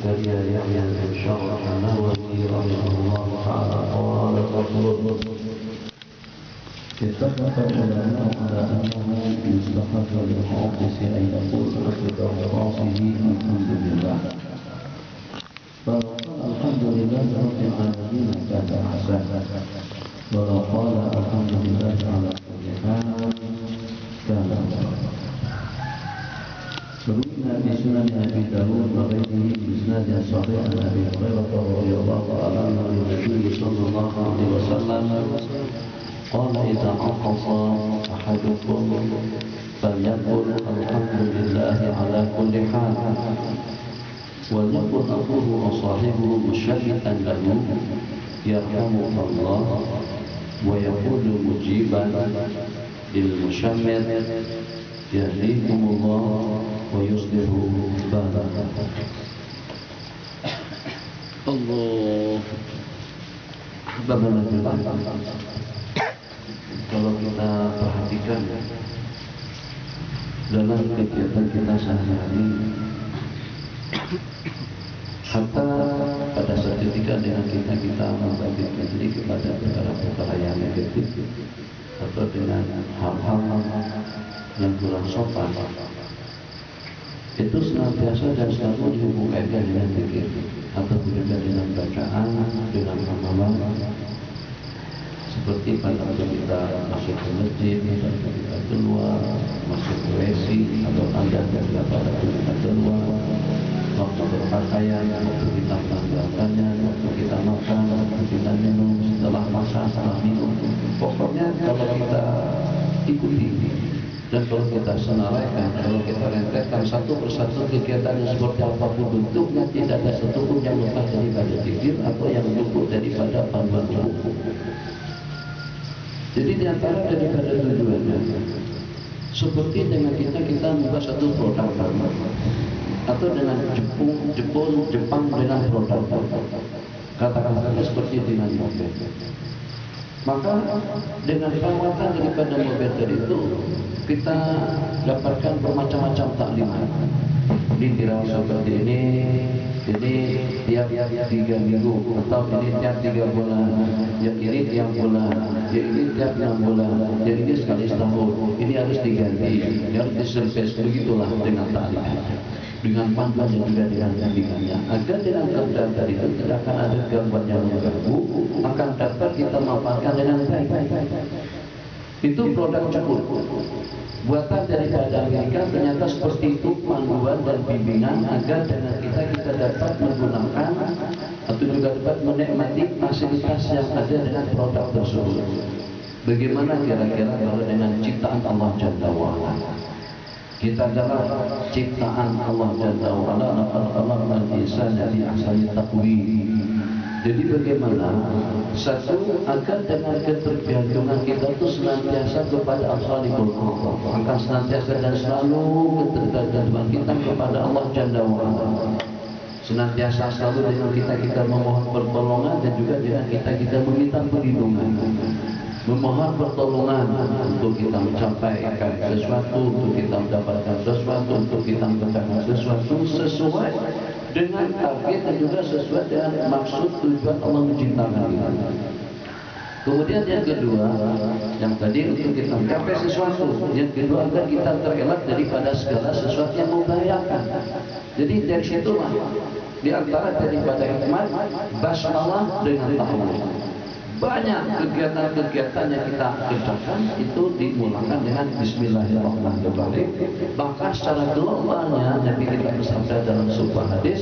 زكريا يحيى بن شرف النووي رحمه الله تعالى قال فصل اتفق العلماء على أنه يستحق للحافظ أن يقول عقب راسه الحمد لله. فقال الحمد لله رب العالمين كان حسن، ولو قال الحمد لله على كل حال كان حسن. روينا في سنن أبي داود وغيره بإسناد صحيح عن أبي هريرة رضي الله عنه عن النبي صلى الله عليه وسلم قال إذا عطس أحدكم فليقل الحمد لله على كل حال، وليقل أخوه وصاحبه مشمتا له يرحمك الله، ويقول مجيبا للمشمت يهديكم الله ويصلح بالكم. Allah Alhamdulillah. Kalau kita perhatikan dalam kegiatan kita sehari-hari, hatta pada saat ketika dengan kita membangkitkan diri kepada perkara-perkara yang negatif atau dengan hal-hal yang kurang sopan, itu senantiasa dan selalu dihubungkan dengan zikir atau juga dengan bacaan, dengan amalan. Seperti pada waktu kita masuk ke masjid, pada kita keluar, masuk ke WC atau anda juga pada waktu kita keluar, waktu berpakaian, waktu kita menanggalkannya, waktu kita makan, waktu kita minum, setelah makan, setelah minum. Pokoknya kalau kita ikuti dan kalau kita senaraikan, kalau kita rentetkan satu persatu kegiatan yang seperti apapun bentuknya, tidak ada satupun yang lepas daripada zikir atau yang luput daripada panduan hukum. Jadi diantara daripada tujuannya, seperti dengan kita membuat satu produk atau dengan Jepang dengan produk, kata-katanya seperti dengan mobil. Maka dengan perawatan daripada mobil itu kita dapatkan bermacam-macam taklimat. Ini dirawat seperti ini tiap 3 minggu, atau ini tiap 3 bulan, yang ini tiap bulan, yang ini tiap 6 bulan, yang ini sekali setahun, ini harus diganti, harus diservis. Begitulah dengan taklimat, dengan panduan yang juga dengan bimbingannya, agar dengan kerja tadi itu tidak akan ada gangguan yang mengganggu, akan dapat kita manfaatkan dengan baik. Itu produk cukup buatan daripada Amerika, ternyata seperti itu panduan dan bimbingan agar dengan kita dapat menggunakan atau juga dapat menikmati fasilitas yang ada dengan produk tersebut. Bagaimana kira-kira kalau dengan ciptaan Allah Jalla wa'ala? Kita adalah ciptaan Allah Jalla wa'ala, laqad khalaqnal insana fi ahsani taqwim. Jadi bagaimana satu agar dengan ketergantungan kita itu senantiasa kepada Al-Khaliqul Allah, akan senantiasa dan selalu ketergantungan kita kepada Allah Jalla wa'ala, senantiasa selalu dengan kita memohon pertolongan dan juga dengan kita meminta perlindungan, memohon pertolongan untuk kita mencapai sesuatu, untuk kita mendapatkan sesuatu, untuk kita mendapatkan sesuatu sesuai dengan target dan juga sesuai dengan maksud tujuan Allah menciptakan kita. Kemudian yang kedua, yang tadi untuk kita mencapai sesuatu, yang kedua agar kita terelak daripada segala sesuatu yang membahayakan. Jadi dari situlah di antara daripada hikmat basmalah dengan tahmid. Banyak kegiatan-kegiatan yang kita kerjakan itu dimulakan dengan Bismillahirrahmanirrahim. Bahkan secara globalnya Nabi kita bersabda dalam sebuah hadis,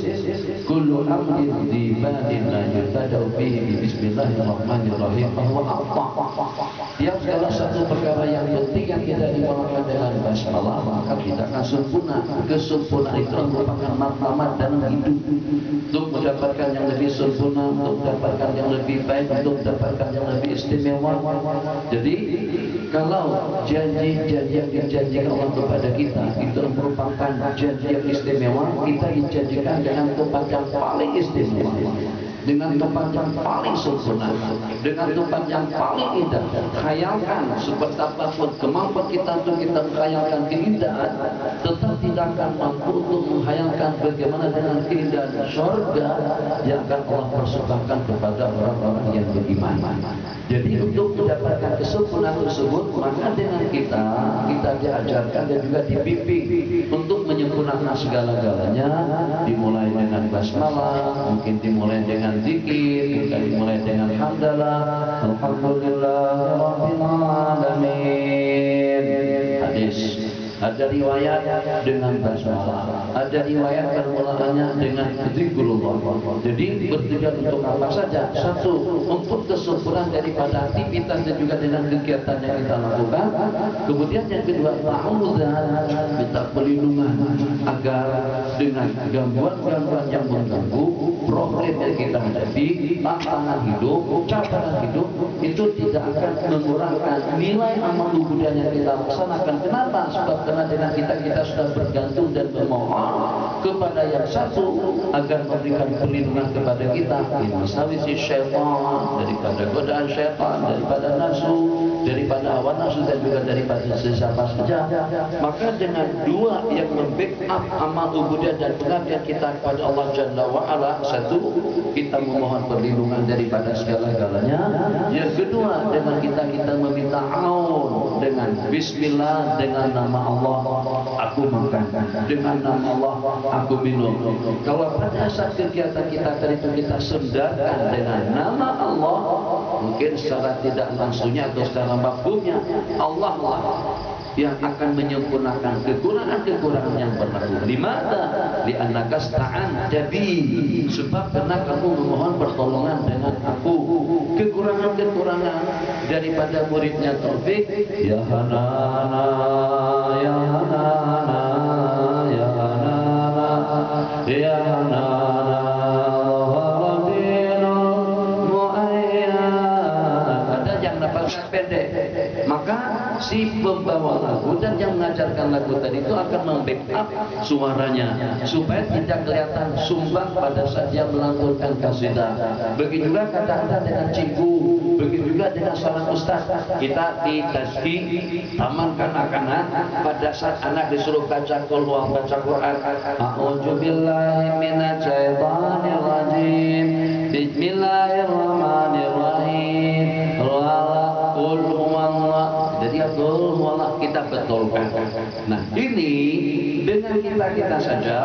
kullu amrin di badin la yutadau bihi Bismillahirrahmanirrahim bahwa apa? Tiap segala satu perkara yang penting yang kita dimulakan dengan basmalah, maka kita akan sempurna. Kesempurnaan itu merupakan martabat dalam hidup. Untuk mendapatkan yang lebih sempurna, untuk mendapatkan yang lebih baik, untuk mendapatkan yang lebih istimewa. Jadi kalau janji-janji yang dijanjikan Allah kepada kita itu merupakan janji yang istimewa, kita dijanjikan dengan tempat yang paling istimewa. dengan tempat yang paling sempurna, dengan tempat yang paling indah. Khayalkan seperti apapun kemampuan kita untuk kita menghayalkan keindahan, tetap tidak akan mampu untuk menghayalkan bagaimana dengan keindahan surga yang akan Allah persembahkan kepada orang-orang yang beriman. Jadi untuk mendapatkan kesempurnaan tersebut, maka dengan kita diajarkan dan juga dibimbing untuk menyempurnakan segala-galanya, dimulai dengan basmalah, mungkin dimulai dengan zikir, mungkin dimulai dengan hamdalah, alhamdulillahirabbil alamin. Hadis. Ada riwayat dengan basmalah, ada riwayat permulaannya dengan zikrullah. Jadi bertujuan untuk apa saja? Satu, untuk kesempurnaan daripada aktivitas dan juga dengan kegiatan yang kita lakukan. Kemudian yang kedua, ta'awudzan, minta perlindungan agar dengan gangguan-gangguan yang mengganggu problem yang kita hadapi, tantangan hidup, cabaran hidup, itu tidak akan mengurangkan nilai amal ibadah yang kita laksanakan. Kenapa? Sebab karena dengan kita sudah bergantung dan memohon kepada yang satu agar memberikan perlindungan kepada kita dari syaitan, daripada godaan syaitan, daripada nafsu, daripada hawa nafsu dan juga daripada siapa saja. Maka dengan dua yang membackup amal ubudiyah dan pengabdian kita kepada Allah Jalla wa Ala, satu, kita memohon perlindungan daripada segala-galanya. Yang kedua, dengan kita meminta aun dengan bismillah, dengan nama Allah aku makan, dengan nama Allah aku minum. Kalau pada saat kegiatan kita tadi itu kita sendarkan dengan nama Allah, mungkin secara tidak langsungnya atau secara mafhumnya, Allah lah yang akan menyempurnakan kekurangan-kekurangan yang berlaku. Limada? Li'annaka sta'anta bi. Sebab karena kamu memohon pertolongan dengan aku. Kekurangan-kekurangan daripada muridnya Taufik, ya Hanana, ya Hanana, ya Hanana, ya Hanana, pendek. Maka si pembawa lagu dan yang mengajarkan lagu tadi itu akan membackup suaranya supaya tidak kelihatan sumbang pada saat dia melantunkan kasidah. Begitu juga kadang-kadang dengan cikgu, begitu juga dengan seorang ustaz. Kita di tasbih taman kanak-kanak, pada saat anak disuruh baca qul baca Quran, a'udzubillahi minasyaitonir rajim, bismillahirrahmanirrahim, jadi kita betulkan. Nah, ini dengan kita saja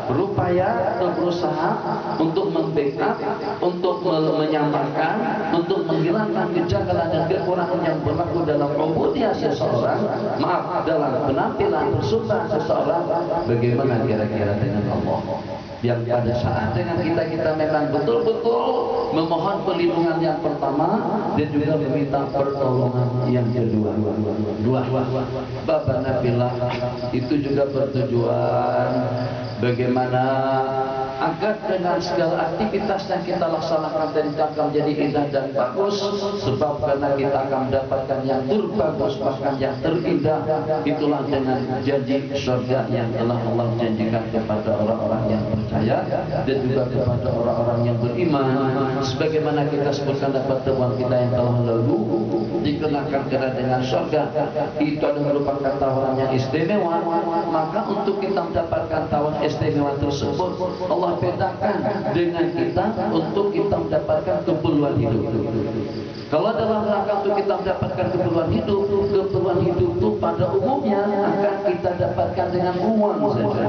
berupaya atau berusaha untuk membackup, untuk menyampaikan, untuk menghilangkan kejanggalan dan kekurangan yang berlaku dalam ubudiyah seseorang, dalam penampilan bersumpah seseorang, bagaimana kira-kira dengan Allah. Yang pada saat dengan kita memang betul-betul memohon perlindungan yang pertama dan juga meminta pertolongan yang kedua. Babana billah itu juga bertujuan bagaimana agar dengan segala aktivitas yang kita laksanakan dan kita akan menjadi indah dan bagus. Sebab karena kita akan mendapatkan yang terbagus, bahkan yang terindah, itulah dengan janji surga yang telah Allah janjikan kepada orang-orang yang percaya dan juga kepada orang-orang yang beriman. Sebagaimana kita sebutkan dapat temuan kita yang telah lalu, dikenakan kena dengan surga itu adalah merupakan tawaran yang istimewa. Maka untuk kita mendapatkan tawaran istimewa tersebut, Allah bedakan dengan kita untuk kita mendapatkan keperluan hidup. Kalau dalam rangka untuk kita mendapatkan keperluan hidup itu pada umumnya akan kita dapatkan dengan uang saja.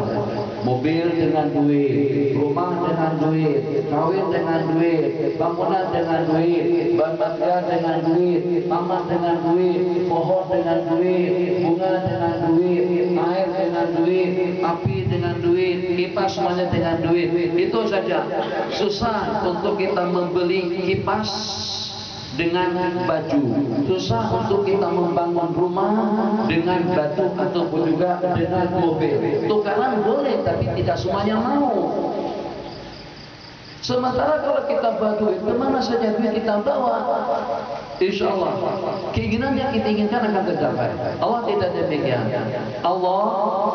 Mobil dengan duit, rumah dengan duit, kawin dengan duit, bangunan dengan duit, bahan bakar dengan duit, taman dengan duit, pohon dengan duit, bunga dengan duit, air dengan duit, api dengan duit, kipas semuanya dengan duit. Itu saja. Susah untuk kita membeli kipas dengan baju, susah untuk kita membangun rumah dengan batu ataupun juga dengan mobil. Tukaran boleh, tapi tidak semuanya mau. Sementara kalau kita bawa duit, kemana saja duit kita bawa, insya Allah keinginan yang kita inginkan akan tercapai. Allah tidak demikian. Allah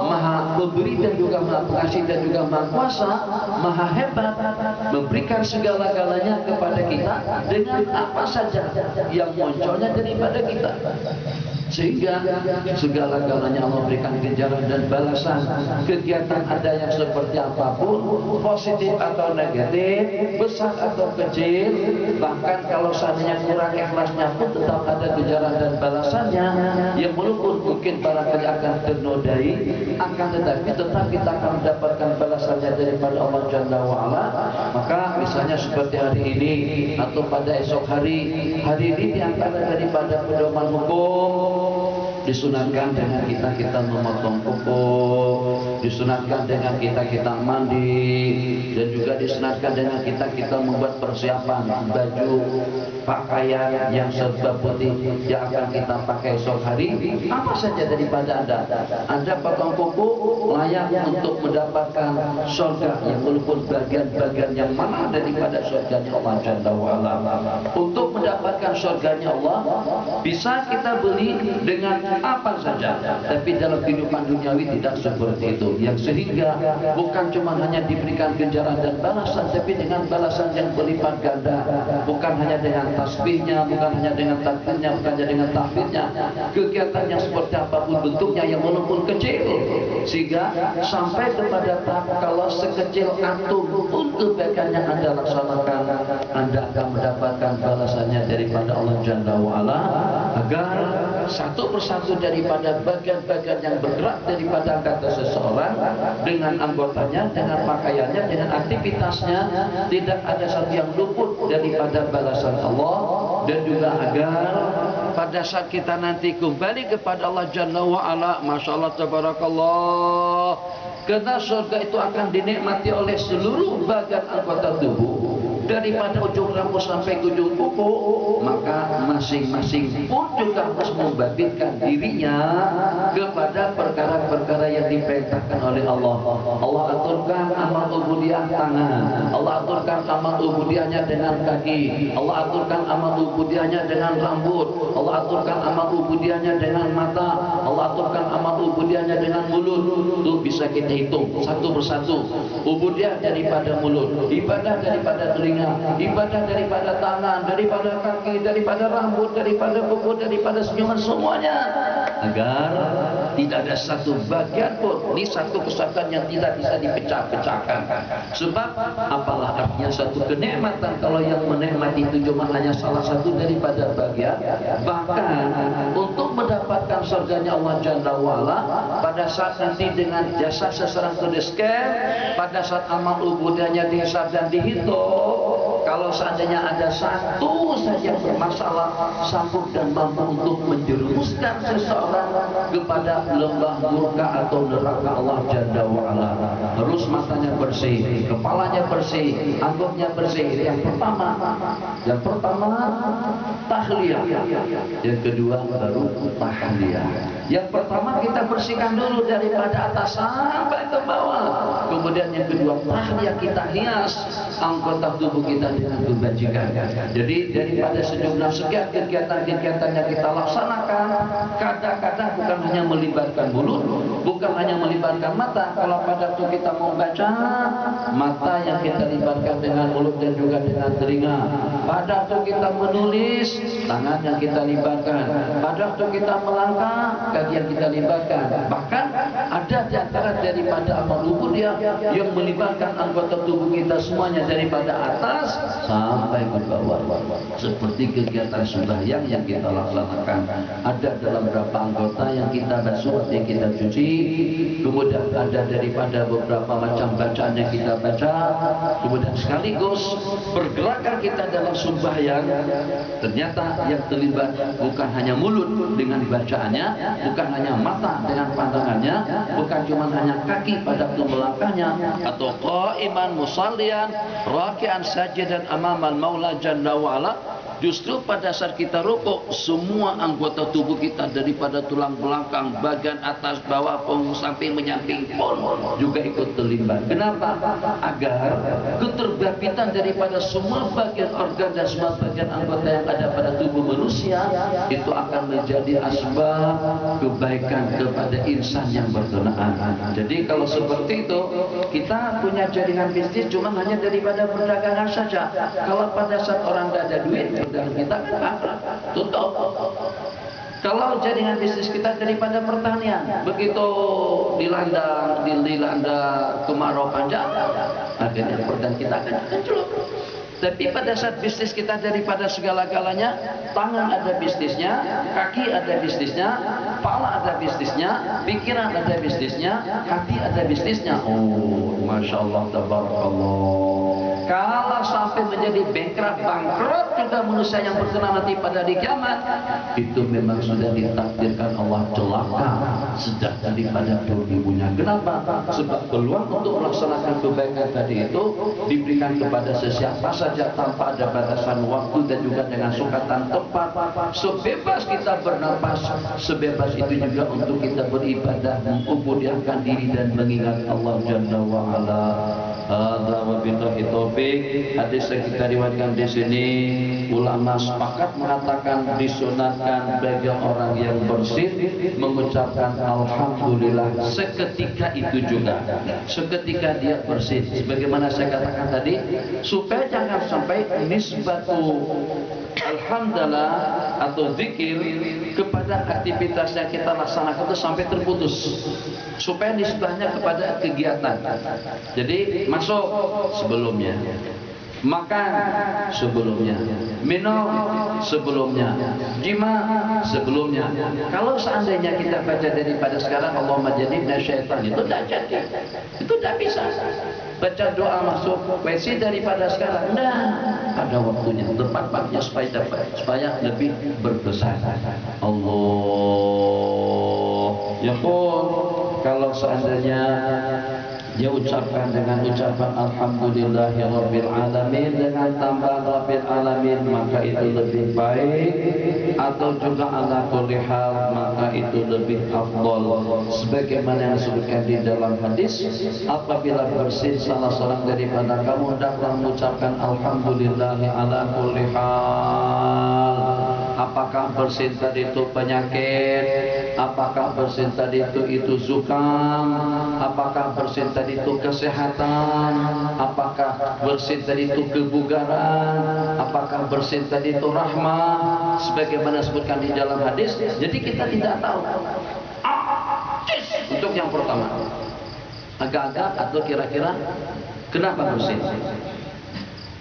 Maha Pemberi dan juga Maha Pengasih dan juga Maha Kuasa, Maha Hebat, memberikan segala-galanya kepada kita dengan apa saja yang munculnya daripada kita. Sehingga segala-galanya Allah berikan ganjaran dan balasan. Kegiatan ada yang seperti apapun, positif atau negatif, besar atau kecil, bahkan kalau seandainya kurang ikhlasnya pun tetap ada ganjaran dan balasannya. Yang walaupun mungkin barangkali akan ternodai, akan tetapi tetap kita akan mendapatkan balasannya daripada Allah Jalla wa'ala. Maka misalnya seperti hari ini atau pada esok hari ini diantara daripada pedoman hukum, disunatkan dengan kita memotong kuku, disunatkan dengan kita mandi, dan juga disunatkan dengan kita membuat persiapan baju pakaian yang serba putih yang akan kita pakai esok hari. Apa saja daripada Anda potong kuku layak untuk mendapatkan surga, yang walaupun bagian-bagian yang mana daripada surganya Allah Jalla wa'ala. Untuk mendapatkan surganya Allah bisa kita beli dengan apa saja, tapi dalam kehidupan duniawi tidak seperti itu, yang sehingga bukan cuma hanya diberikan ganjaran dan balasan, tapi dengan balasan yang berlipat ganda, bukan hanya dengan tasbihnya, bukan hanya dengan takbirnya, bukan hanya dengan tahmidnya, kegiatan yang seperti apapun bentuknya yang walaupun kecil, sehingga sampai kepada tahap kalau sekecil atom pun kebaikan yang Anda laksanakan, Anda akan mendapatkan balasannya daripada Allah Jalla wa'ala. Agar satu persatu daripada bagian-bagian yang bergerak daripada anggota seseorang, dengan anggotanya, dengan pakaiannya, dengan aktivitasnya, tidak ada satu yang luput daripada balasan Allah. Dan juga agar pada saat kita nanti kembali kepada Allah Jalla wa'ala, Masya Allah tabarakallah, karena surga itu akan dinikmati oleh seluruh bagian anggota tubuh, daripada ujung rambut sampai ke ujung kuku, maka masing-masing pun juga harus membabitkan dirinya kepada perkara-perkara yang diperintahkan oleh Allah. Allah aturkan amal ubudiyah tangan, Allah aturkan amal ubudiyahnya dengan kaki, Allah aturkan amal ubudiyahnya dengan rambut, Allah aturkan amal ubudiyahnya dengan mata, Allah aturkan amal ubudiyahnya dengan mulut. Itu bisa kita hitung satu persatu. Ubudiyah daripada mulut, ibadah daripada telinga, ibadah daripada tangan, daripada kaki, daripada rambut, daripada kuku, daripada senyuman, semuanya, agar tidak ada satu bagian pun, ini satu kesatuan yang tidak bisa dipecah-pecahkan. Sebab apalah artinya satu kenikmatan kalau yang menikmati itu cuma hanya salah satu daripada bagian. Bahkan untuk mendapatkan surganya Allah Jalla wa'ala, pada saat nanti dengan jasa seseorang itu di-scan, pada saat amal ubudiyahnya dihisab dan dihitung, kalau seandainya ada satu saja bermasalah, sanggup dan mampu untuk menjerumuskan seseorang kepada lembah murka atau neraka Allah Jalla wa'ala. Terus matanya bersih, kepalanya bersih, anggotnya bersih. Yang pertama tahliyah, yang kedua baru tahliyah. Yang pertama kita bersihkan dulu daripada atas sampai ke bawah. Kemudian yang kedua tahliyah, kita hias anggota tubuh kita dengan kebajikan. Jadi daripada sejumlah sekian kegiatan-kegiatan yang kita laksanakan, kadang-kadang bukan hanya melibatkan mulut, bukan hanya melibatkan mata. Kalau pada waktu kita membaca, mata yang kita libatkan dengan mulut dan juga dengan telinga. Pada waktu kita menulis, tangan yang kita libatkan. Pada waktu kita melangkah, kaki yang kita libatkan. Bahkan ada di antara daripada amal ubudiyah yang melibatkan anggota tubuh kita semuanya daripada atas sampai ke bawah. Seperti kegiatan sembahyang yang kita laksanakan, ada dalam beberapa anggota yang kita basuh, yang kita cuci, kemudian ada daripada beberapa macam bacaan yang kita baca, kemudian sekaligus pergerakan kita dalam sembahyang, ternyata yang terlibat bukan hanya mulut dengan bacaannya, bukan hanya mata dengan pandangannya, bukan cuma hanya kaki pada waktu melangkahnya, atau qa'iman musallian raki'an sajidan amamal maula jalla wa'ala, Justru pada saat kita rukuk, semua anggota tubuh kita daripada tulang belakang, bagian atas, bawah, punggung, samping, menyamping pun juga ikut terlibat. Kenapa? Agar keterbitan daripada semua bagian organ dan semua bagian anggota yang ada pada tubuh manusia itu akan menjadi asbab kebaikan kepada insan yang berkenaan. Jadi kalau seperti itu, kita punya jaringan bisnis cuma hanya daripada perdagangan saja. Kalau pada saat orang tidak ada duit, perdagangan kita tutup. Kalau jaringan bisnis kita daripada pertanian, begitu dilanda kemarau panjang, akhirnya perdagangan kita akan kenclok. Tapi pada saat bisnis kita daripada segala-galanya, tangan ada bisnisnya, kaki ada bisnisnya, kepala ada bisnisnya, pikiran ada bisnisnya, hati ada bisnisnya. Oh, Masya Allah, tabarakallah. Kalau sampai menjadi bangkrut juga manusia yang berkenan nanti pada hari kiamat, itu memang sudah ditakdirkan Allah celaka sejak daripada ibunya. Kenapa? Sebab peluang untuk melaksanakan kebaikan tadi itu diberikan kepada sesiapa saja tanpa ada batasan waktu dan juga dengan sukatan tempat. Sebebas kita bernapas, sebebas itu juga untuk kita beribadah, mengubudiahkan diri dan mengingat Allah Jalla wa Ala. Hadza wa billahi taufik. Hadis yang kita riwayatkan di sini, ulama sepakat mengatakan disunatkan bagi orang yang bersih mengucapkan alhamdulillah seketika itu juga, seketika dia bersih. Sebagaimana saya katakan tadi, supaya jangan sampai nisbatu alhamdulillah atau zikir kepada aktivitas yang kita laksanakan itu sampai terputus, supaya nisbahnya kepada kegiatan. Jadi masuk sebelumnya, makan sebelumnya, minum sebelumnya, jima sebelumnya. Kalau seandainya kita baca daripada sekarang Allahumma jannibna syaitan, itu tidak jadi, itu tidak bisa. Baca doa masuk WC daripada sekarang, nah ada waktunya, tepat waktunya supaya lebih berbesar. Allah ya pun, kalau seandainya dia ucapkan dengan ucapan alhamdulillahirabbil alamin dengan tambah rabbil alamin, maka itu lebih baik, atau juga ala kulli hal maka itu lebih afdal. Sebagaimana yang disebutkan di dalam hadis, apabila bersin salah seorang daripada kamu hendaklah mengucapkan alhamdulillahi ala kulli hal. Apakah bersin tadi itu penyakit, apakah bersin tadi itu zukam, apakah bersin tadi itu kesehatan, apakah bersin tadi itu kebugaran, apakah bersin tadi itu rahmah, sebagaimana disebutkan di dalam hadis. Jadi kita tidak tahu. Untuk yang pertama, agak-agak atau kira-kira kenapa bersin?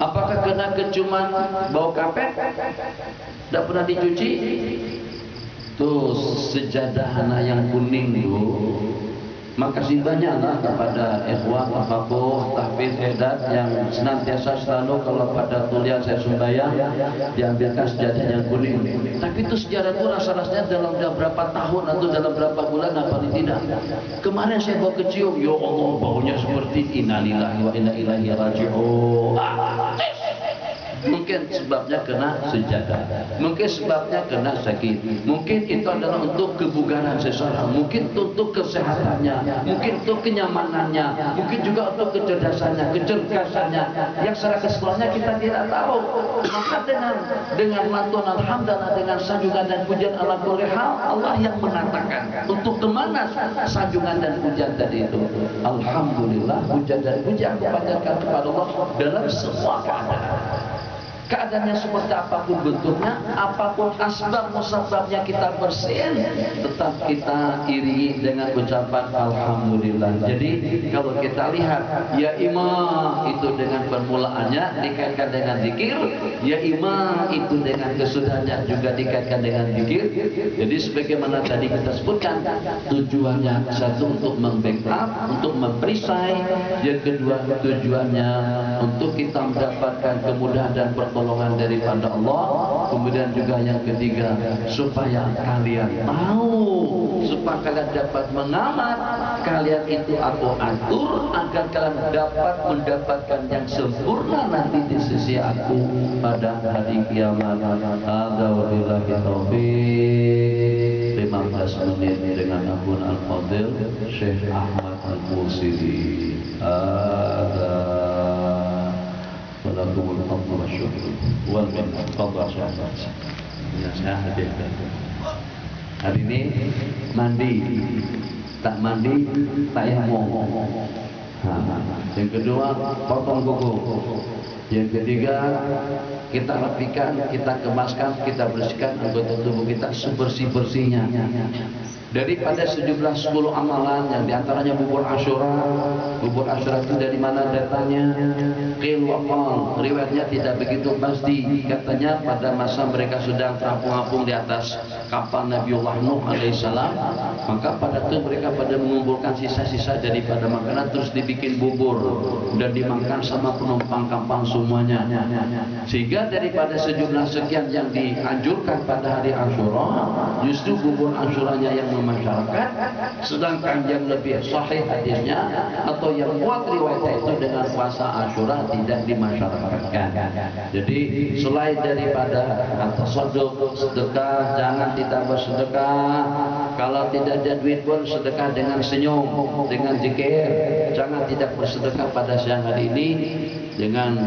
Apakah kena kecuman bau kapet? Tidak pernah dicuci? Tuh sejadah anak yang kuning itu. Makasih banyaklah kepada ikhwah, tafakuh, tahfiz, edat yang senantiasa selalu kalau pada kuliah saya sembahyang diambilkan sejadah yang kuning. Tapi itu sejarah itu rasa-rasanya dalam berapa tahun atau dalam berapa bulan apa tidak. Kemarin saya bawa kecium, ya Allah baunya seperti innalillahi wa inna ilaihi raji'un. Mungkin sebabnya kena sejadah, mungkin sebabnya kena sakit, mungkin itu adalah untuk kebugaran seseorang, mungkin untuk kesehatannya, mungkin untuk kenyamanannya, mungkin juga untuk kecerdasannya, kecerdasannya, yang secara keseluruhannya kita tidak tahu. Maka dengan lantunan alhamdulillah, dengan sanjungan dan pujian ala kulli hal, Allah yang mengatakan untuk kemana sanjungan dan pujian tadi itu. Alhamdulillah, pujian dan pujian kepanjatkan kepada Allah dalam semua keadaan. Keadaannya seperti apapun bentuknya, apapun asbab musababnya kita bersin, tetap kita iringi dengan ucapan alhamdulillah. Jadi kalau kita lihat ya imam itu dengan permulaannya dikaitkan dengan zikir, ya imam itu dengan kesudahannya juga dikaitkan dengan zikir. Jadi sebagaimana tadi kita sebutkan, tujuannya satu untuk membackup, untuk memperisai, yang kedua tujuannya untuk kita mendapatkan kemudahan dan pertolongan daripada Allah. Kemudian juga yang ketiga, supaya kalian tahu, supaya kalian dapat mengamat, kalian itu aku atur agar kalian dapat mendapatkan yang sempurna nanti di sisi aku pada hari kiamat. Ada wabillahi taufiq. 15 menit dengan Abu Al-Fadil Syekh Ahmad Al-Busiri. Ada walakumul hamdu wasyukru wal minna. Fadhal Syekh. Ya, saya hadirkan. Hari ini mandi, tak mandi tayamum. Yang kedua potong kuku. Yang ketiga kita rapikan, kita kemaskan, kita bersihkan anggota tubuh kita sebersih-bersihnya. Daripada sejumlah 10 amalan yang diantaranya bubur Asyura. Bubur Asyura itu dari mana datangnya? Qil wa qal, riwayatnya tidak begitu pasti. Katanya pada masa mereka sedang terapung-apung di atas kapal Nabiullah Nuh alaihissalam, maka pada itu mereka pada mengumpulkan sisa-sisa daripada makanan terus dibikin bubur dan dimakan sama penumpang kapal semuanya. Sehingga daripada sejumlah sekian yang dianjurkan pada hari Asyura, justru bubur Asyuranya yang masyarakat, sedangkan yang lebih sahih hadisnya atau yang kuat riwayatnya itu dengan puasa Asyura tidak dimasyarakatkan. Jadi selain daripada tasadduk, sedekah, jangan ditambah sedekah. Kalau tidak ada duit pun sedekah dengan senyum, dengan zikir. Jangan tidak bersedekah pada siang hari ini dengan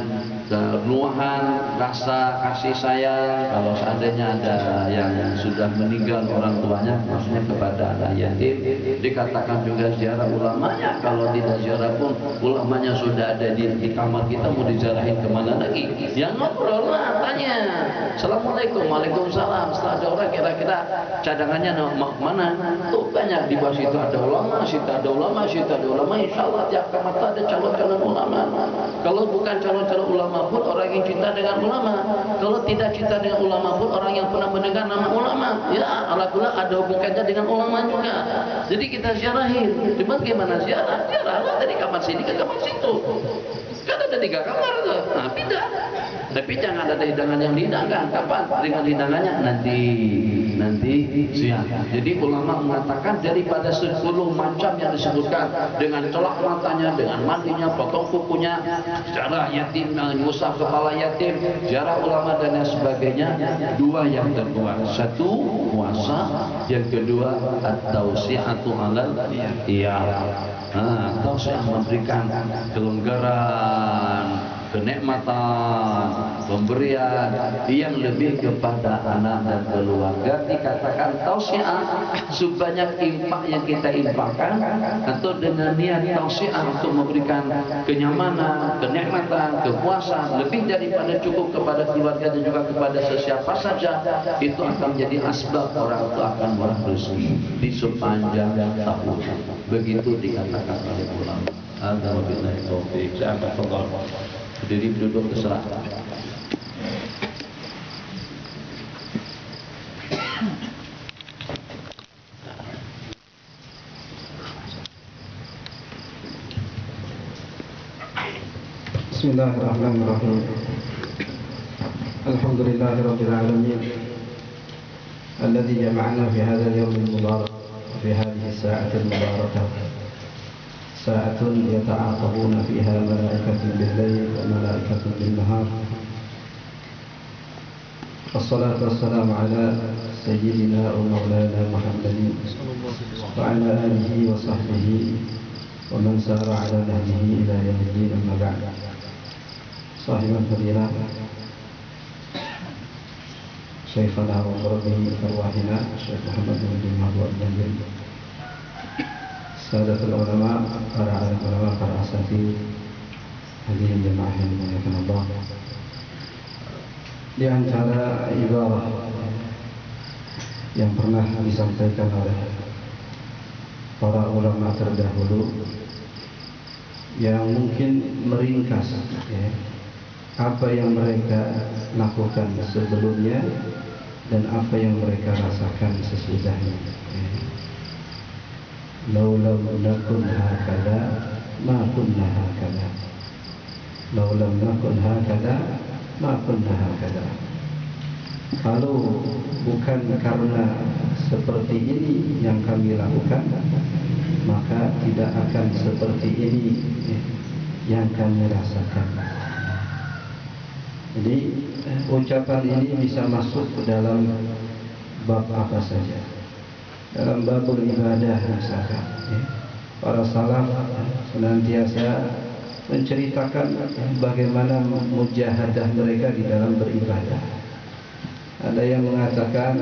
luahan rasa kasih sayang. Kalau seandainya ada yang sudah meninggal orang tuanya, maksudnya kepada anak yatim, dikatakan juga ziarah ulamanya. Kalau tidak ziarah pun ulamanya sudah ada di kamar kita, mau diziarahin kemana lagi? Yang ngobrol lah, tanya Assalamualaikum, Waalaikumsalam. Setelah ada orang kira-kira cadangannya mau kemana? Tuh banyak di bawah situ ada ulama, situ ada ulama, situ ada ulama. Insya Allah tiap kamar ada calon-calon ulama. Kalau bukan calon-calon ulama pun orang yang cinta dengan ulama. Kalau tidak cinta dengan ulama pun orang yang pernah mendengar nama ulama. Ya, alhamdulillah ada hubungannya dengan ulama juga. Jadi kita ziarahin. Cuma gimana ziarah? Ziarah dari kamar sini ke kamar situ. Kan ada 3 kamar tuh. Nah, pindah. Tapi jangan ada hidangan yang dihidangkan. Kapan? Dengan hidangannya nanti siang. Jadi ulama mengatakan daripada 10 macam yang disebutkan, dengan celak matanya, dengan mandinya, potong kukunya, ziarah yatim, ngusap kepala yatim, ziarah ulama dan lain sebagainya, 2 yang terkuat. 1 puasa, yang kedua at-tausi'atu 'alal tausi'ah, memberikan kelonggaran, kenikmatan, pemberian yang lebih kepada anak dan keluarga. Dikatakan tausiah sebanyak infak yang kita infakkan, atau dengan niat tausiah untuk memberikan kenyamanan, kenikmatan, kepuasan lebih daripada cukup kepada keluarga dan juga kepada sesiapa saja, itu akan menjadi asbab orang itu akan murah rezeki di sepanjang tahun. Begitu dikatakan oleh ulama. Ada wabillahi taufiq. Saya akan potong. Berdiri duduk terserah. Bismillahirrahmanirrahim. Alhamdulillahirabbil alamin. Alladzi jama'ana fi hadzal yawm al-mubarak fi hadhihi as-sa'ati al-mubarakah. ساعة يتعاقبون فيها ملائكة بالليل وملائكة بالنهار. والصلاة والسلام على سيدنا ومولانا محمد وعلى آله وصحبه ومن سار على نهجه إلى يوم الدين. أما بعد. صاحب الفضيلة شيخنا ومربي أرواحنا الشيخ محمد بن المهدي الجنبي، Sahabat ulama, para alim ulama, para asatidz, hadirin jemaah yang dimuliakan Allah. Di antara ibadah yang pernah disampaikan oleh para ulama terdahulu yang mungkin meringkas apa yang mereka lakukan sebelumnya dan apa yang mereka rasakan sesudahnya. Lau lam nakun hakada ma kunna hakada. Lau lam nakun hakada ma kunna hakada. Kalau bukan karena seperti ini yang kami lakukan, maka tidak akan seperti ini yang kami rasakan. Jadi ucapan ini bisa masuk ke dalam bab apa saja. Dalam bab ibadah misalkan, para salaf senantiasa menceritakan bagaimana mujahadah mereka di dalam beribadah. Ada yang mengatakan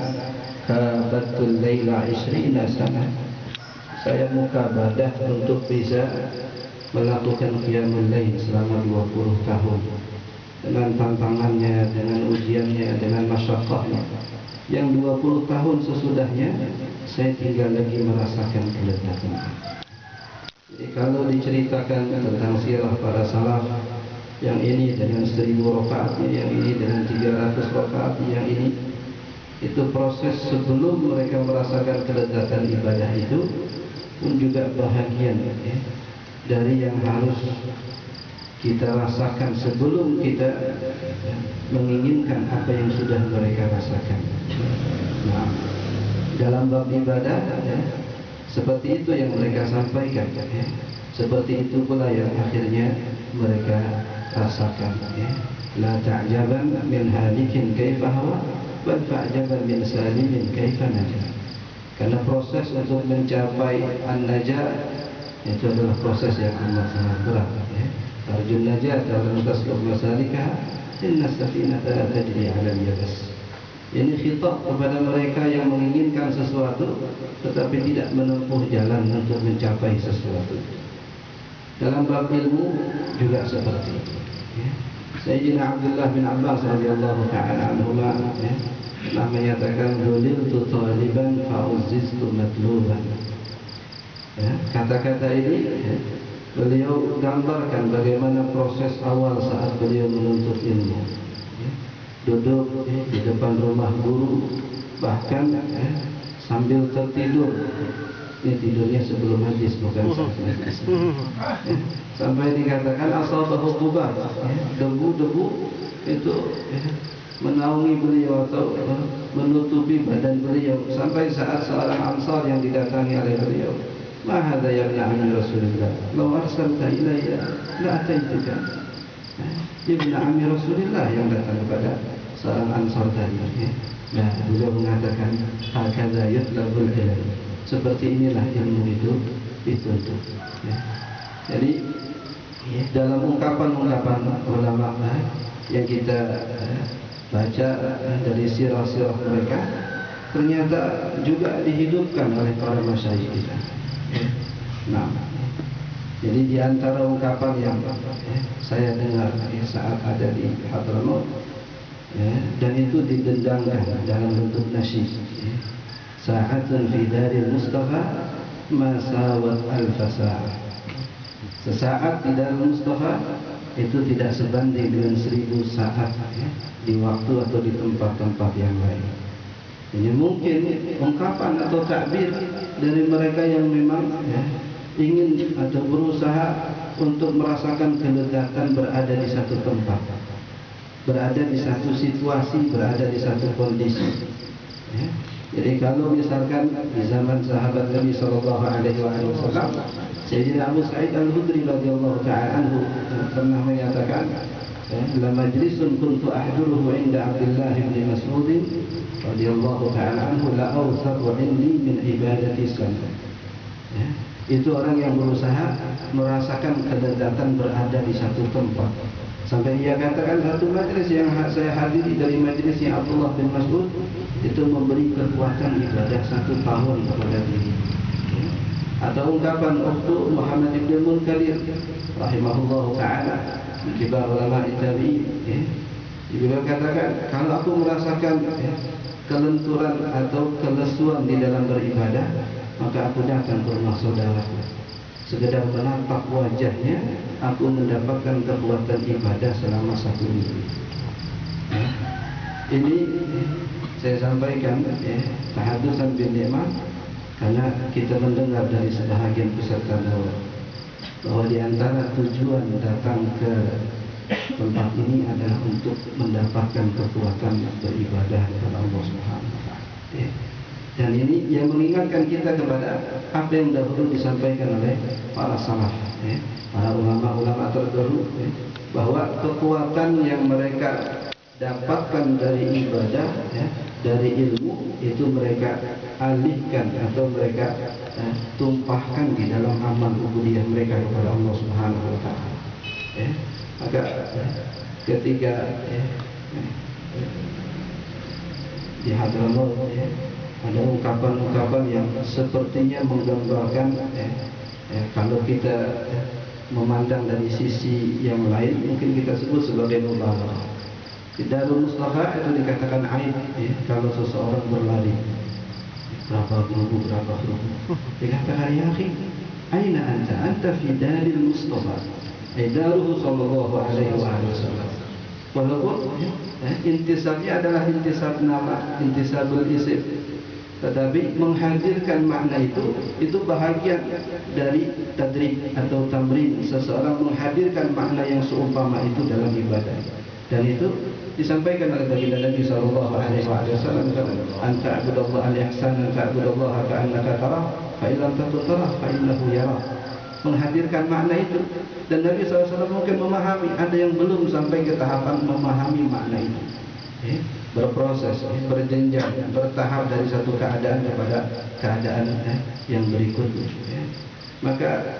kabatul laila 20 sana. Saya mukabadah untuk bisa melakukan qiyamul lail selama 20 tahun. Dengan tantangannya, dengan ujiannya, dengan masyaqqahnya. Yang 20 tahun sesudahnya saya tinggal lagi merasakan kelezatannya. Jadi kalau diceritakan tentang sirah para salaf, yang ini dengan 1000 rakaat, yang ini dengan 300 rakaat, yang ini, itu proses sebelum mereka merasakan kelezatan ibadah itu pun juga bahagian dari yang harus kita rasakan sebelum kita menginginkan apa yang sudah mereka rasakan. Nah, dalam bab ibadah seperti itu yang mereka sampaikan, seperti itu pula yang akhirnya mereka rasakan. La ta'jaban min halikin kaifa hawa, bal fa'jaban min salimin kaifa najah. Karena proses untuk mencapai an-najah itu adalah proses yang amat sangat berat. Arjun najat dalam tasluk masalikah, inna safinata la tajri 'ala al-yabas. Ini khitab kepada mereka yang menginginkan sesuatu tetapi tidak menempuh jalan untuk mencapai sesuatu. Dalam bab ilmu juga seperti itu. Sayyidina Abdullah bin Abbas radhiyallahu ta'ala anhuma pernah menyatakan, "Dhuliltu taliban fa'uzziztu matluban." Kata-kata ini beliau gambarkan bagaimana proses awal saat beliau menuntut ilmu. Duduk di depan rumah guru, bahkan sambil tertidur. Ini tidurnya sebelum hadis, bukan saat hadis. Sampai dikatakan asabahu qubar, debu-debu itu menaungi beliau atau menutupi badan beliau. Sampai saat seorang Ansar yang didatangi oleh beliau, "Ma hadza ya ibn Rasulillah? Law arsalta ilayya la ataituka." Ibn Ammi Rasulillah yang datang kepada seorang Ansar tadi. Nah, beliau mengatakan, "Hakadza yutlabul ilm." Seperti inilah ilmu itu dituntut. Jadi dalam ungkapan-ungkapan ulama yang kita baca dari sirah-sirah mereka, ternyata juga dihidupkan oleh para masyayikh kita. Nah, jadi di antara ungkapan yang saya dengar saat ada di Hadramaut, dan itu didendangkan dalam bentuk nasyid, "Sa'atun fi daril Mustafa ma sawat al-fasa'ah." Sesaat di daril Mustafa itu tidak sebanding dengan 1000 saat di waktu atau di tempat-tempat yang lain. Ini mungkin ungkapan atau takbir dari mereka yang memang ingin atau berusaha untuk merasakan kelezatan berada di satu tempat, berada di satu situasi, berada di satu kondisi. Jadi kalau misalkan di zaman sahabat Nabi sallallahu alaihi wasallam, Sayyidina Abu Sa'id Al-Khudri radhiyallahu ta'ala anhu pernah menyatakan, "La majlisun kuntu ahduruhu 'inda Abdullah bin Mas'ud radhiyallahu ta'ala anhu la awsaqu 'indi min ibadati salat." Itu orang yang berusaha merasakan kelezatan berada di satu tempat. Sampai dia katakan, satu majlis yang saya hadiri dari majlisnya Abdullah bin Mas'ud itu memberi kekuatan ibadah 1 tahun kepada diri. Atau ungkapan waktu Muhammad ibn Munkadir rahimahullah ta'ala, kibar ulama tabi'in, beliau katakan, kalau aku merasakan kelenturan atau kelesuan di dalam beribadah, maka aku datang ke rumah saudaraku, sekedar menatap wajahnya, aku mendapatkan kekuatan ibadah selama 1 minggu. Ini saya sampaikan tahadusan bin nikmah, karena kita mendengar dari sebahagian peserta bahwa di antara tujuan datang ke tempat ini adalah untuk mendapatkan kekuatan beribadah kepada Allah Subhanahu wa taala. Ya. Dan ini yang mengingatkan kita kepada apa yang dahulu disampaikan oleh para salaf, ya, para ulama-ulama terdahulu, ya, bahwa kekuatan yang mereka dapatkan dari ibadah, ya, dari ilmu itu mereka alihkan atau mereka tumpahkan di dalam amal ubudiyah mereka kepada Allah Subhanahu wa taala. Ya. Maka ketika di Hadramaut, ya, ada ungkapan-ungkapan yang sepertinya menggambarkan kalau kita memandang dari sisi yang lain mungkin kita sebut sebagai mubalaghah. Di Darul Mustafa itu dikatakan aib, ya, kalau seseorang berlari berapa kelompok dikatakan ya akhi aina anta fi Darul Mustafa daruhu sallallahu alaihi wasallam. Walaupun intisabnya adalah intisab nama, intisabul isim, tetapi menghadirkan makna itu bahagian dari tadrib atau tamrin, seseorang menghadirkan makna yang seumpama itu dalam ibadah. Dan itu disampaikan oleh baginda Nabi sallallahu alaihi wasallam, anta abudallaha al-ihsan ta'budallaha ka'annaka tarah fa illam takun tarah fa innahu yarah. Menghadirkan makna itu, dan Nabi SAW mungkin memahami, ada yang belum sampai ke tahapan memahami makna itu, berproses, berjenjang, bertahap dari satu keadaan kepada keadaan yang berikutnya. Maka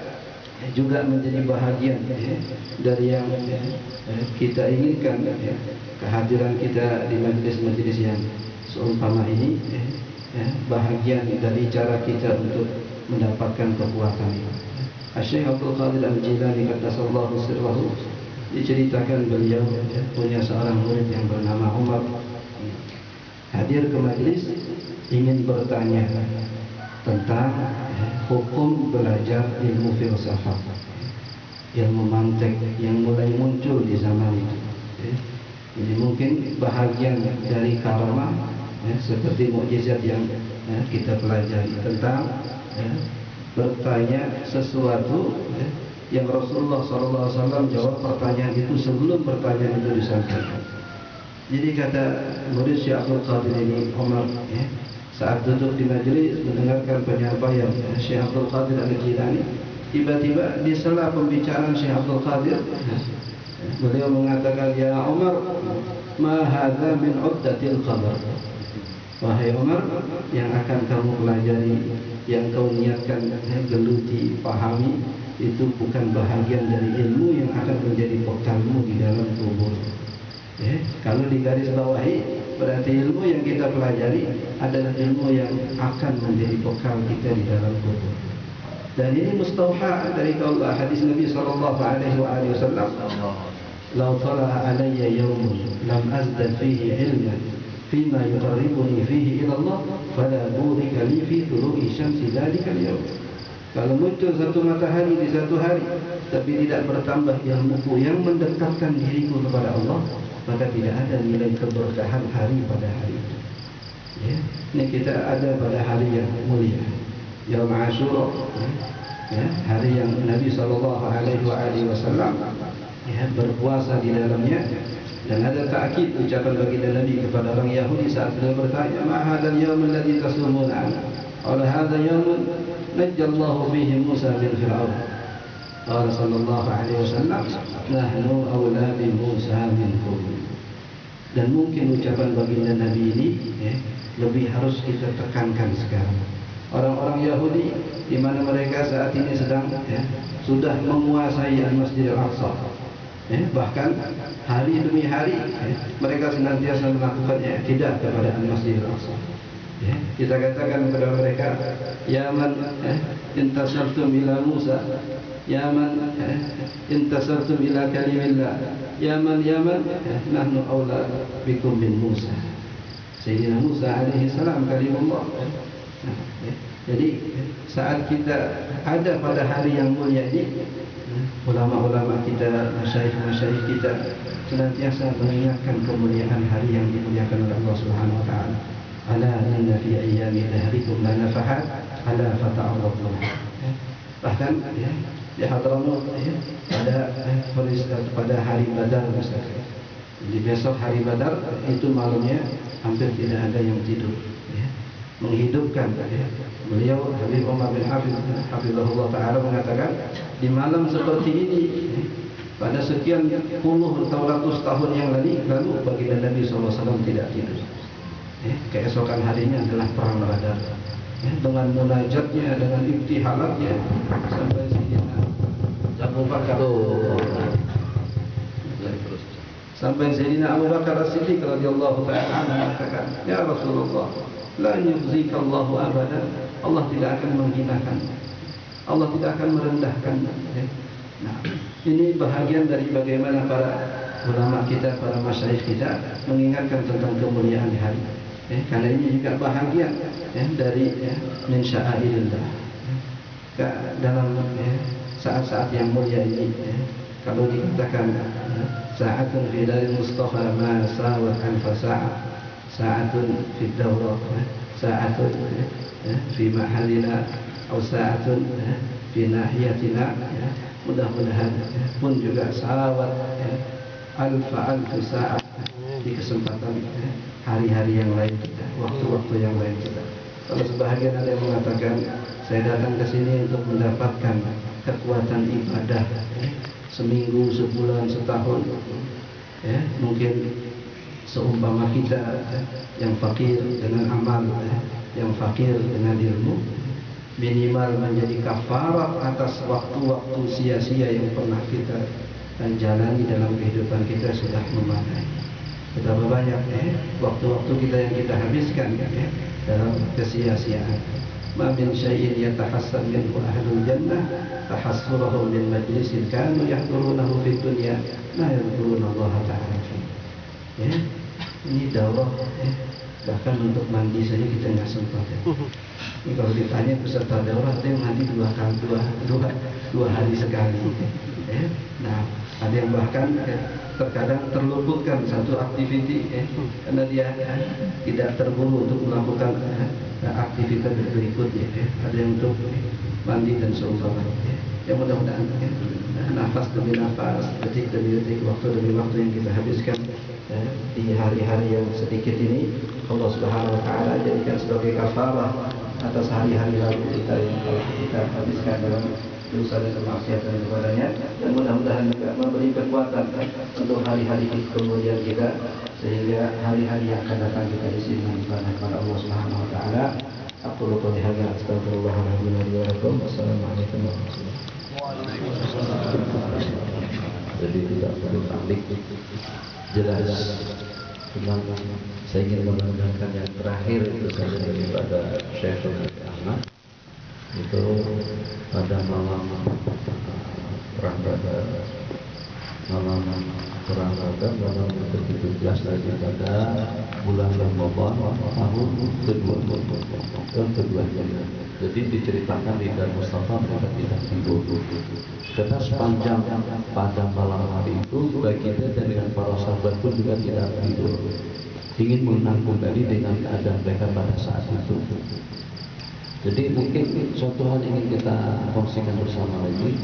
juga menjadi bahagian dari yang kita inginkan, kehadiran kita di majelis-majelis yang seumpama ini, bahagian dari cara kita untuk mendapatkan kekuatan itu. Syekh Abdul Qadir Al-Jilani qaddasallahu sirrahu, diceritakan beliau punya seorang murid yang bernama Umar, hadir ke majelis ingin bertanya tentang hukum belajar ilmu filsafat, ilmu mantik yang mulai muncul di zaman itu. Jadi mungkin bahagian dari karamah, seperti mukjizat yang kita pelajari tentang bertanya sesuatu yang Rasulullah SAW jawab pertanyaan itu sebelum pertanyaan itu disampaikan. Jadi kata murid Syekh Abdul Qadir ini Umar, saat duduk di majelis mendengarkan penyampaian Syekh Abdul Qadir Al-Jilani, tiba-tiba di sela pembicaraan Syekh Abdul Qadir, beliau mengatakan, ya Umar, ma hadza min uddatil khabar. Wahai Umar, yang akan kamu pelajari, yang kau niatkan geluti, pahami, itu bukan bahagian dari ilmu yang akan menjadi bekalmu di dalam kubur. Kalau digaris bawahi, berarti ilmu yang kita pelajari adalah ilmu yang akan menjadi bekal kita di dalam kubur. Dan ini mustauha dari qaul hadis Nabi sallallahu alaihi wasallam, "Law tala'a alayya yawmun lam azdad fihi ilman fima yuqarribuni fihi ila Allah fala burika li fi tulu'i syamsi dzalika al-yawm." Kalau muncul satu matahari di satu hari tapi tidak bertambah ilmuku yang mendekatkan diriku kepada Allah, maka tidak ada nilai keberkahan hari pada hari itu. Ini kita ada pada hari yang mulia, Yaum Ashura, hari yang Nabi sallallahu alaihi wasallam berpuasa di dalamnya. Dan ada ta'kid ucapan baginda Nabi kepada orang Yahudi saat beliau bertanya, "Ma hadzal yaum alladzi tasumuna?" Qala hadza yaumun najjallahu fihi Musa min Fir'aun. Qala sallallahu alaihi wasallam, "Nahnu aula bi Musa minkum." Dan mungkin ucapan baginda Nabi ini lebih harus kita tekankan sekarang. Orang-orang Yahudi di mana mereka saat ini sedang sudah menguasai Al-Masjidil Aqsa. Bahkan hari demi hari mereka senantiasa melakukan i'tidah kepada Al-Masjidil Aqsa. Kita katakan kepada mereka, ya man intasartum ila Musa, ya man intasartum ila kalimillah, ya man nahnu aula bikum min Musa. Sayyidina Musa alaihi salam kalimullah. Jadi saat kita ada pada hari yang mulia ini, ulama-ulama kita, masyayikh kita senantiasa mengingatkan kemuliaan hari yang dimuliakan oleh Allah Subhanahu wa taala. Ala inna fi ayyami dahrikum la nafahat ala fata'arradu. Bahkan di Hadramaut ya, pada hari Badar misalkan. Jadi besok hari Badar itu malamnya hampir tidak ada yang tidur ya. Menghidupkan ya. Beliau Habib Umar bin Hafizahullah Ta'ala mengatakan di malam seperti ini ya, pada sekian puluh atau ratus tahun yang lalu baginda Nabi SAW tidak tidur ya. Keesokan harinya adalah perang Badar ya, dengan munajatnya, dengan ibtihalatnya sampai Sayyidina Abu Bakar sampai Sayyidina Abu Bakar As-Siddiq radhiyallahu ta'ala mengatakan, ya Rasulullah, la yukhzika Allahu abadan. Allah tidak akan menghinakan, Allah tidak akan merendahkan ya. Nah, ini bahagian dari bagaimana para ulama kita, para masyayikh kita mengingatkan tentang kemuliaan di hari karena ini juga bahagian dari min sya'airillah dalam saat-saat yang mulia ini kalau dikatakan sa'atun fi daril Mustafa ma sawat alfa sa'ah, sa'atun fi dawrah, sa'atun fi mahallina atau sa'atun fi nahiyatina mudah-mudahan pun juga sawat alfa sa'ah di kesempatan hari-hari yang lain kita, waktu-waktu yang lain kita. Kalau sebahagian ada yang mengatakan saya datang ke sini untuk mendapatkan kekuatan ibadah seminggu, sebulan, setahun ya, mungkin seumpama kita yang fakir dengan amal yang fakir dengan ilmu minimal menjadi kafarat atas waktu-waktu sia-sia yang pernah kita jalani dalam kehidupan kita sudah memadai. Betapa banyak waktu-waktu kita yang kita habiskan dalam kesia-siaan. Ma min syai'in yatahassan minhu ahlul jannah tahassuruhum min majlisin kanu yahdurunahu fid dunya la yadhkuruna Allah ta'ala fi. Ya, ini daurah bahkan untuk mandi saja kita nggak sempat Ini kalau ditanya peserta daurah ada yang mandi dua hari sekali Nah, ada yang bahkan terkadang terluputkan satu aktiviti karena dia tidak terburu untuk melakukan aktivitas berikutnya ada yang untuk mandi dan seumpamanya ya mudah-mudahan nafas demi nafas, detik demi detik, waktu demi waktu yang kita habiskan di hari-hari yang sedikit ini Allah Subhanahu wa Ta'ala jadikan sebagai kafarah atas hari-hari lalu kita yang telah kita habiskan dalam dosa dan kemaksiatan kepadanya, dan mudah-mudahan juga memberi kekuatan untuk hari-hari kemudian kita sehingga hari-hari yang akan datang kita disimpan kepada Allah Subhanahu wa Ta'ala. Aku qouli hadza astaghfirullahaladzim wa lakum. Wassalamualaikum warahmatullahi wabarakatuh. Jadi tidak perlu panik, jelas. Cuma saya ingin menambahkan yang terakhir itu saja daripada Syekh Ahmad itu pada malam perang Badar, malam ke-17 daripada bulan Ramadan tahun kedua. Jadi diceritakan di Dar Mustafa mereka tidak tidur. Karena sepanjang pada malam hari itu baik kita dan dengan para sahabat pun juga tidak tidur. Ingin mengenang kembali dengan keadaan mereka pada saat itu. Jadi mungkin suatu hal ingin kita kongsikan bersama lagi.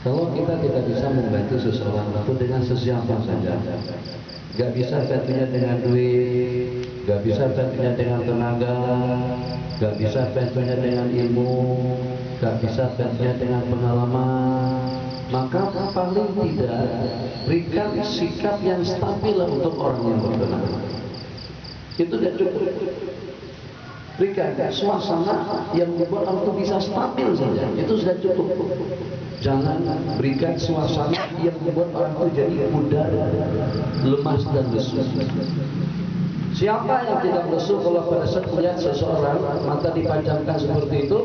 Kalau kita tidak bisa membantu seseorang itu dengan sesiapa saja, gak bisa bantunya dengan duit, gak bisa bantunya dengan tenaga, gak bisa bantunya dengan ilmu, gak bisa bantunya dengan pengalaman, maka paling tidak berikan sikap yang stabil untuk orang yang berkenan. Itu sudah cukup. Berikan suasana yang membuat orang itu bisa stabil saja, itu sudah cukup. Jangan berikan suasana yang membuat orang itu jadi mudah, lemas dan lesu. Siapa yang tidak lesu kalau pada saat melihat seseorang mata dipajangkan seperti itu?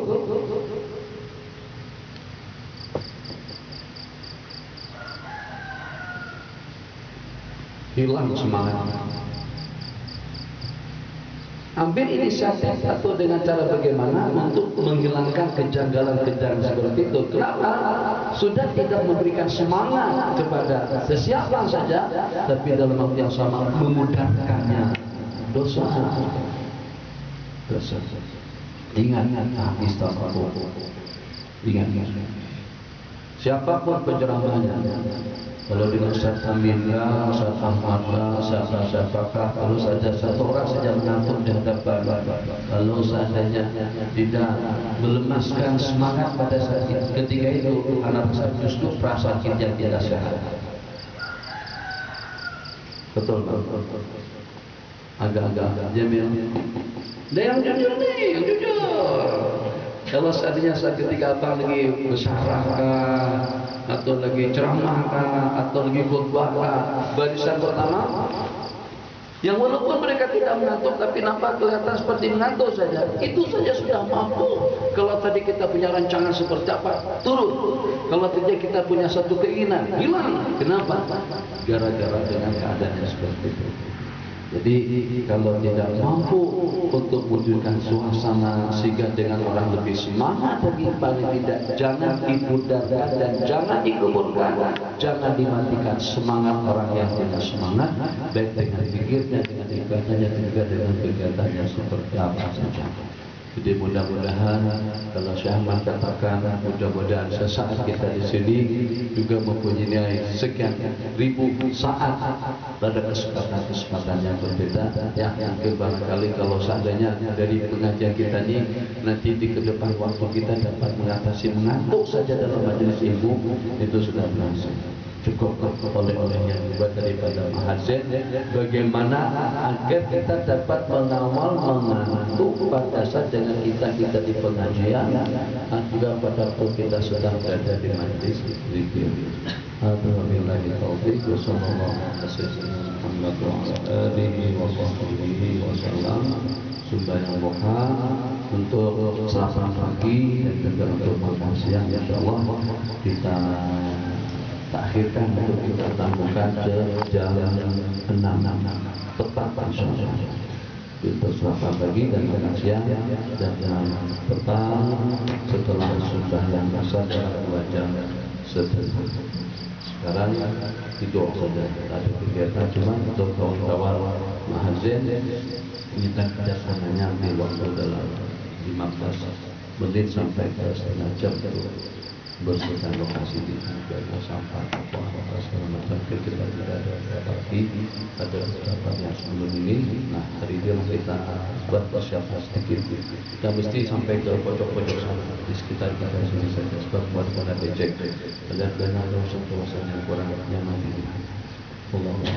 Hilang semangat. Ambil inisiatif atau dengan cara bagaimana untuk menghilangkan kejanggalan-kejanggalan seperti itu. Kenapa? Sudah tidak memberikan semangat kepada sesiapa saja, tapi dalam waktu yang sama memudahkannya dosa. Ingat, habis tahu. Ingat. siapapun penceramahnya, kalau dengan Ustaz Aminah, Ustaz Ahmadlah, siapakah, kalau saja satu orang saja mengantuk di hadapan, kalau seandainya tidak melemaskan semangat pada saat ketika itu, anak saya justru perasaan kita tidak sehat. Betul, agak-agak Jamil. Dan yang jujur nih, yang jujur. Kalau seandainya saat ketika abang lagi bersarah atau lagi ceramah atau lagi khutbah barisan pertama, yang walaupun mereka tidak mengantuk tapi nampak kelihatan seperti mengantuk saja, itu saja sudah mampu. Kalau tadi kita punya rancangan seperti apa, turun. Kalau tadi kita punya satu keinginan, hilang. Kenapa? Gara-gara dengan keadaannya seperti itu. Jadi kalau tidak mampu untuk wujudkan suasana sehingga dengan orang lebih semangat lagi, paling tidak jangan dipudarkan dan jangan dikuburkan, jangan dimatikan semangat orang yang tidak semangat, baik dengan pikirnya, dengan ibadahnya, juga dengan kegiatannya seperti apa saja. Jadi mudah-mudahan kalau Syekh Ahmad katakan, mudah-mudahan sesaat kita di sini juga mempunyai sekian ribu saat pada kesempatan yang berbeda. Yang barangkali kalau seandainya dari pengajian kita ini nanti di kedepan waktu kita dapat mengatasi mengantuk saja dalam majelis ilmu, itu sudah berhasil. Cukup oleh yang dibuat daripada Mahazin, bagaimana agar kita dapat mengawal mengantuk pada saat dengan kita di pengajian, agar pada waktu kita sedang berada di majlis zikir. Alhamdulillah taufiq wa sallallahu alaihi wasallam. Sembahyang duha untuk sarapan pagi dan juga untuk makan siang, insyaallah kita takhirkan untuk kita tambahkan ke jam 6 tepat insyaallah. Untuk sarapan pagi dan makan siang jam 6 petang setelah sembahyang asar 2 jam setelah. Sekarang tidur saja, ada kegiatan cuma untuk kawan-kawan Mahazin kita kerjasamanya di waktu dalam 15 menit sampai ke setengah jam itu bersihkan lokasi di jaga sampah apa segala macam. Kita tidak ada pagi, ada beberapa yang sebelum ini. Nah hari ini kita buat persiapan sedikit. Kita mesti sampai ke pojok-pojok sana di sekitar kita sini saja sebab buat pada becek dan ada suasana yang kurang nyaman ini. Allahumma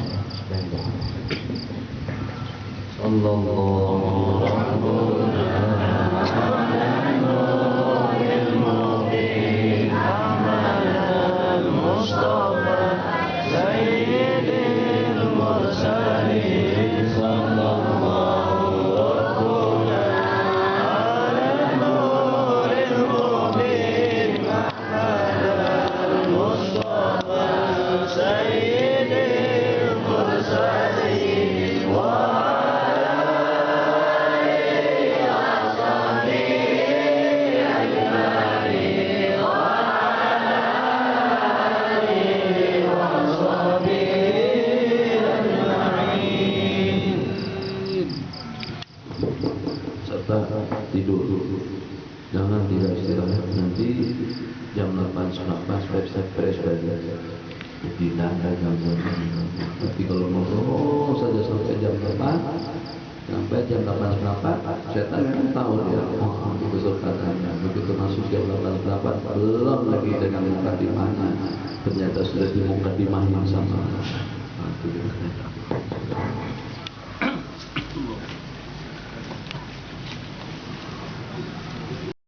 tidur, jangan tidak istirahat. Nanti jam 8 fresh saja. Tidak ada gangguan. Tapi kalau mau saja sampai jam 8, sampai jam 8 setan kan tahu dia. Betul katanya. Begitu masuk jam 8 belum lagi dengan mukadimahnya, ternyata sudah dimukadimahin sama. Itu dia.